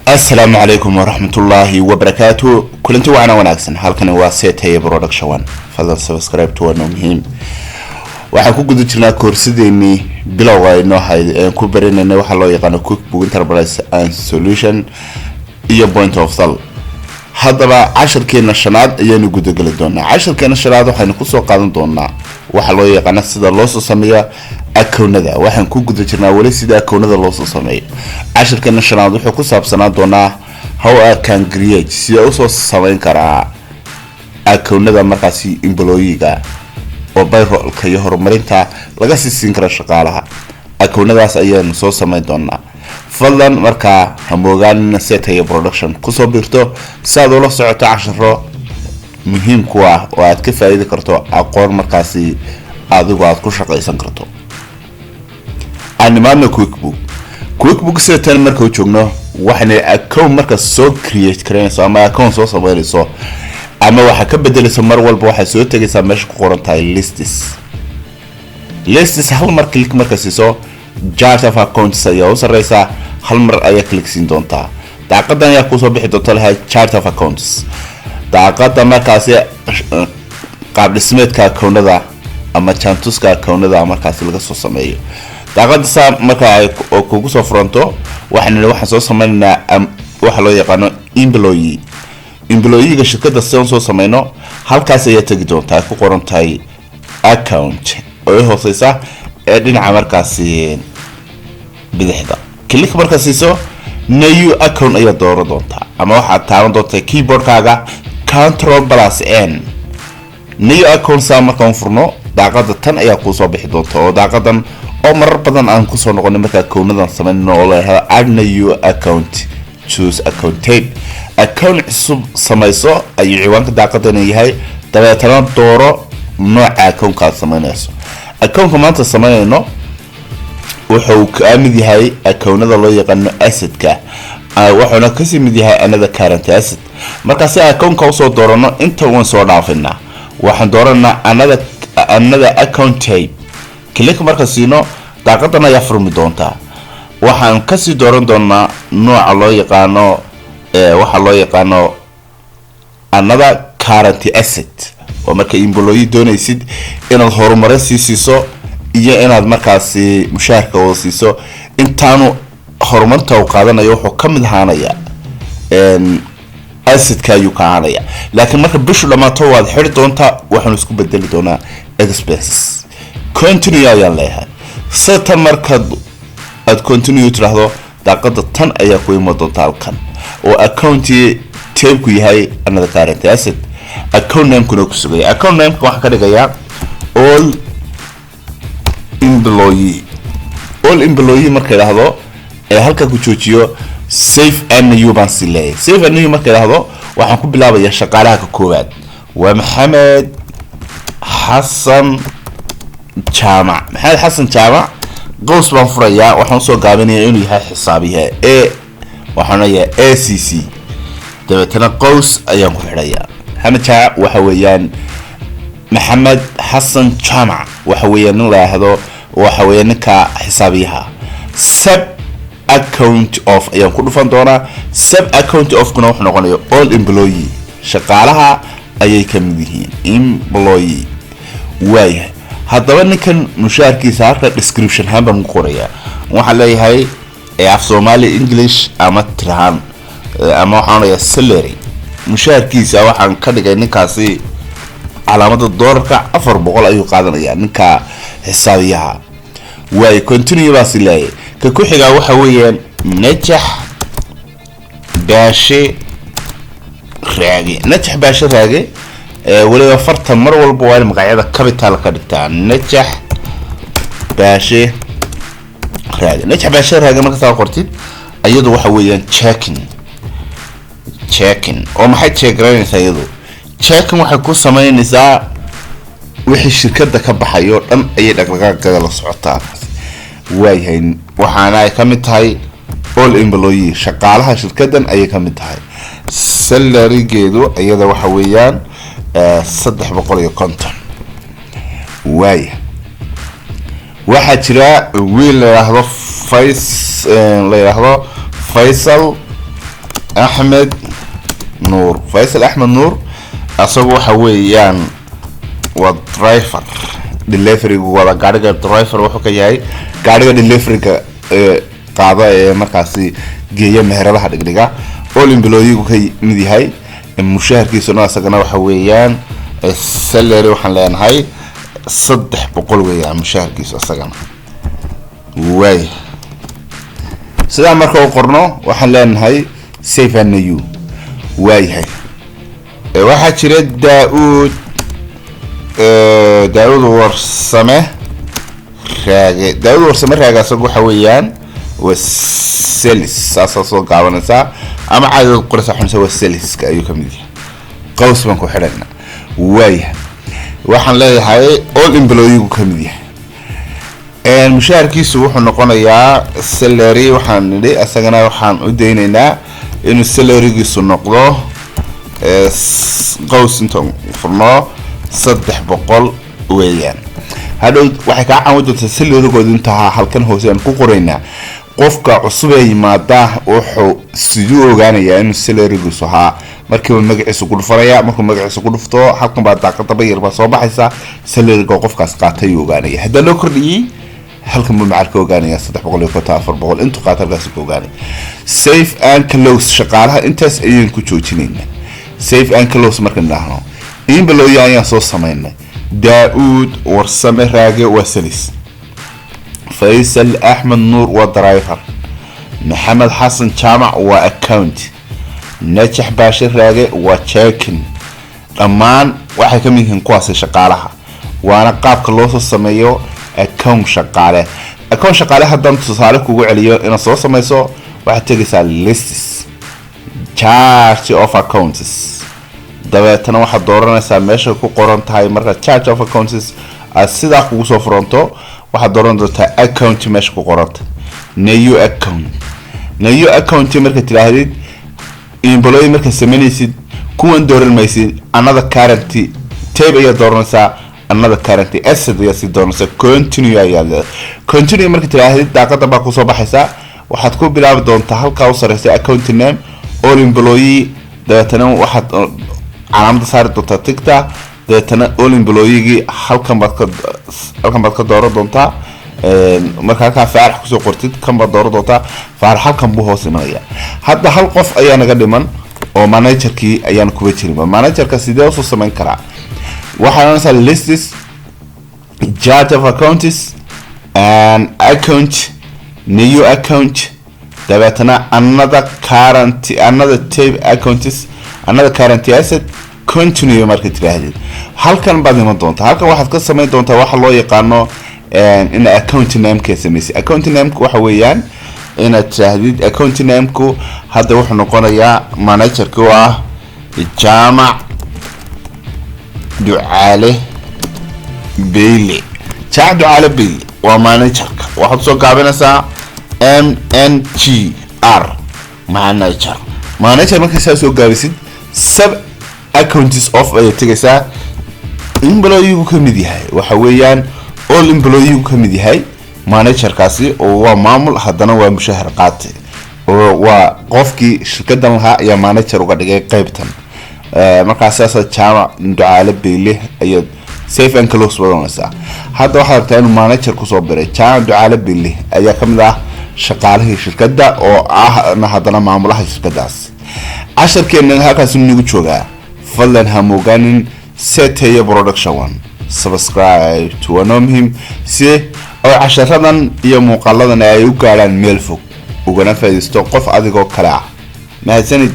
السلام عليكم ورحمة الله وبركاته. كلنتي وعنا وناكسن halkani waa Setay Production. Fadlan subscribe to ano muhiim. Waxaan ku guda jirnaa koorsideeni bilowga inoo hayay ku baranayna waxa loo yaqaan cookbook enterprise and solution iyo point of sale. Haddaba casharkeena shanaad ayaanu guda gali doonaa. Casharkeena shanaad waxaan ku soo qaadan doonaa waxa loo yaqaan sida loo soo sameeyo akoonada. Waxaan ku guda jirnaa wali sida akoonada loo soo sameeyo. Casharkeena shanaad wuxuu ku saabsanaan doonaa how I can create sida uu soo sameyn karaa akoonada markaasi employee-ga oo payroll-ka iyo horumarinta laga siin karo shaqaalaha. akoonadaas ayaan soo sameyn doonaa. fadlan marka hamoogaan Setay Production ku soo biirto saad ula socoto casharo muhiim ku ah oo aad ka faa'iido karto aqoon markaasi adigu aad ku shaqaysan karto. animaadna cookbook Setay marka uu joogno waxaan account marka soo create karayso ama account soo sameeyso ama waxa ka bedelayso mar walba waxa soo tagaysa meesha ku qoran tahay lists hal mar click marka siiso chart of accounts ayaa u sareysa hal mar ayaa click siin doontaa. daaqadan ayaa ku soo bixi doonta lahayd chart of accounts. daaqada markaasi qaab dhismeedka akoonada ama chantuska akoonada markaasi laga soo sameeyo. daaqada saa marka ay kugu soo furanto waxaan soo sameynaa waxa loo yaqaan employee-ga shirkadda soo sameyno halkaas ayaa tagi doontaa ku qoran tahay account oo hooseysa ee dhinaca markaasi bidixda. click marka siiso new account ayaa dooran doontaa ama waxa taaban doontaa keyboard-kaaga Ctrl+N. new account saa markaan furno daaqada tan ayaa ku soo bixi doonta oo daaqadan oo marar badan aan ku soo noqonay marka akoonadan sameeyno oo la add new account, choose account type. account cusub sameyso ayuu ciwaanka daaqadan yahay dabeetana dooro nooca account-ka sameynayso. account-ka maanta sameeyno wuxuu ka mid yahay akoonada loo yaqaan asset-ka wuxuuna ka mid yahay another current asset. marka si account-ka u soo doorano inta uu soo dhaafina waxaan dooranaa another account type. click marka siino daaqadan ayaa furmi doonta. waxaan ka sii dooran doonaa nooca loo yaqaano waxa loo yaqaano another current asset oo marka employee doonaysid inaad horumarin siiso iyo inaad markaasi mushaharka oo siiso intaanu horumarta u qaadanayo wuxuu ka mid ahaanaya asset-ka ayuu ka ahaanaya. laakiin marka bishu dhamaato waad xiri doontaa waxaan isku bedeli doonaa expenses. continue ayaan leeyahay. seta marka aad continue tiraahdo daaqada tan ayaa ku iman doonta halkan oo account type ku yahay another current asset. account name kuna ku sugaya. account name waxa ka dhigayaa all employee marka yiraahdo halka ku joojiyo save and new balance leeyahay. save and new marka yiraahdo waxaan ku bilaabayaa shaqaalaha ka koowaad waa Maxamed Xasan Jaamac. maxamed xasan jaamac qows baan furayaa. waxaan soo gaabinayaa inuu yahay xisaabiye waxaana yahay ACC dabeetana qows ayaan ku xidhayaa. maxamed jaamac waxa weeyaan maxamed xasan jaamac waxa weeyaan nin la yiraahdo waxa weeyaan ninka xisaabiyaha. sub account of ayaan ku dhufan doonaa. sub account of kuna wuxuu noqonayaa all employee shaqaalaha ayay ka mid yihiin employee. waayahay haddaba ninkan mushaharkiisa halka description haan baan ku qorayaa. waxaan leeyahay af Soomaali English ama tirahan ama waxaan leeyahay salary. mushaharkiisa waxaan ka dhigay ninkaasi calaamada doolarka 400 ayuu qaadanayaa ninka xisaabiyaha. way continue baa silay ka ku xiga waxa weeyaan najax baashe raage waliba farta mar walba waa magacyada capital ka dhigtaa. najax baashe raage marka soo qortid ayadu waxa weeyaan checking oo maxay check-gareynaysaa iyadu. checking waxay ku sameynaysaa wixii shirkadda ka baxayo dhan ayay dhaqdhaqaaqada la socotaa. waayahay waxaana ay ka mid tahay all employee shaqaalaha shirkaddan ayay ka mid tahay. salary-geedu iyada waxa weeyaan 350. waaya waxaa jira wiil la yiraahdo Faisal أحمد نور. فيصل أحمد نور أصبح حويان ودرايفر دليفري ولا قارقة درايفر وحكي قارقة دليفري قاعدة مركزي جيّة مهرة هذا كذا أول إمبلوي وكي مدي هاي المشاهر كيسونا سكنا وحويان السلري وحنلين هاي صدح بقول ويا مشاهر كيسو سكنا واي سلام مركو قرنو وحنلين هاي سيف النيو واي هاي واحد شريد داود ورسمه داود ورسمه راجع سوق حويان والسلس أساسه قاونسا أما عاد القرصة حنسوي السلس كأيو كمدي قوس بنكو حرنا واي waxaan leeyahay all employee كمدي المشاركين وحنا نقولنا salary waxaan nidhi asagana waxaan u daynaynaa inuu salary-giisu noqdo قوس intaan furno 300 weeyaan hadhow waxay ka caawin doontaa salary-gooda inta halkan hoose aan ku qoraynaa qofka cusub ee yimaada wuxuu sidoo ogaanayaa inuu salary-giisu ahaa markii uu magaciisa ku dhufanaya markuu magaciisa ku dhufto halkan baa daaqada bayar baa soo baxaysa salary-ga qofkaas qaatay ogaanaya hadda loo kordhiyay halkan buu macalka ogaanaya 300 intuu qaatarkaas ku ogaanay safe and close shaqaalaha intaas ayaan ku joojinaynaa safe and close markaan dhahno in balooya ayaan soo sameynay daawud warsame raage wasalis فيصل أحمد نور ودرايفر محمد حسن جامع وأكاونت نجح باشر راجع وتشيكن أمان واحد كمين هنقاس شقالها وأنا قاب كلوس السميو أكاونت شقاله أكاونت شقاله هدم تصارك وقول عليه إن صوص سميسو واحد تجلس lists charge of accounts دبتنا واحد دورنا سامش كو قرن تاي مرة charge of accounts السيدا كو سفرنتو waxaad dooran doontaa account meesha ku qoranta new account marka tiraahdo employee marka sameynaysid kuwan dooran maysid another currency tab ayaa dooranaysaa another currency asset ayaa si dooranaysaa continue marka tiraahdo daaqada baa ku soo baxaysa waxaad ku bilaabi doontaa halka u sareysa account name all employee dabeetana waxaad calaamada saari doontaa tigta dabeetana all employee halkan baad ka dooran doontaa marka halka faarax ku soo qortid kan baad dooran doontaa faarax halkan buu hoos imanaya hadda hal qof ayaa naga dhiman oo managerkii ayaan kuba jirin managerka sidee u soo sameyn karaa waxaan nasaa lists chart of accounts and account new account dabeetana another tab accounts another current asset continue marka tiraahdo halkan baad iman doontaa halkan waxaad ka sameyn doontaa waxa loo yaqaano in account name ka sameysay account name ku waxa weeyaan in tiraahdo account name ku hadda wuxuu noqonayaa manager ku ah jaamac ducaale beyle jaamac ducaale beyle waa manager waxaad soo gaabinaysaa MNGR manager marka soo gaabisid sub accounts of ay tagaysaa employee ku kamid yahay waxa weeyaan all employee ku kamid yahay manager kaasi oo waa maamul hadana waa mushahar qaatay oo waa qofkii shirkadan lahaa ayaa manager uga dhigay qaybtan markaas jaamac ducaale beyle ayaa safe and close wadanaysaa hadda waxaad rabtaa inuu manager ku soo biray jaamac ducaale beyle ayaa kamid ah shaqaalaha shirkadda oo ah hadana maamulaha shirkadaas casharkeena halkaas nagu joogaa فضلا هموغانين سيتي برودكشن 1 سبسكرايب تو ونومهم سي او عشرتان iyo muuqaaladan ay u gaaraan meel fog ugana faa'iideysto qof adigoo kala ah mahadsanid